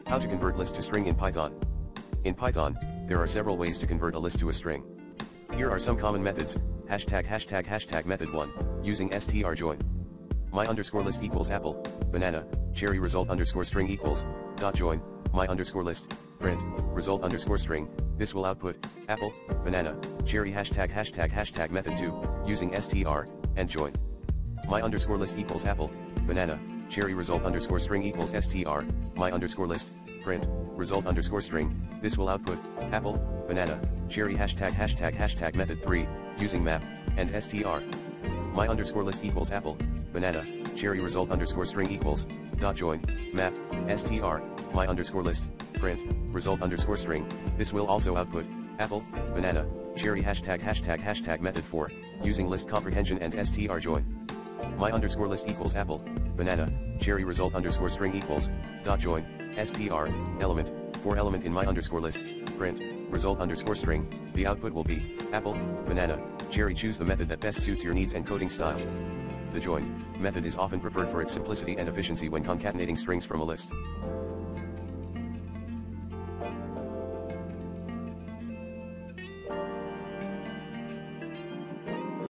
How to convert list to string in Python. In Python, there are several ways to convert a list to a string. Here are some common methods. ##### method 1, using strjoin. My underscore list equals apple, banana, cherry result underscore string equals, dot join, my underscore list, print, result underscore string. This will output, apple, banana, cherry ##### method 2, using str, and join. My underscore list equals apple, banana, cherry result underscore string equals str, my underscore list, print, result underscore string. This will output, apple, banana, cherry #### method 3, using map, and str. My underscore list equals apple, banana, cherry result underscore string equals, dot join, map, str, my underscore list, print, result underscore string. This will also output, apple, banana, cherry #### method 4, using list comprehension and str join. My underscore list equals apple, banana, cherry result underscore string equals, dot join, str, element, for element in my underscore list, print, result underscore string. The output will be, apple, banana, cherry. Choose the method that best suits your needs and coding style. The join method is often preferred for its simplicity and efficiency when concatenating strings from a list.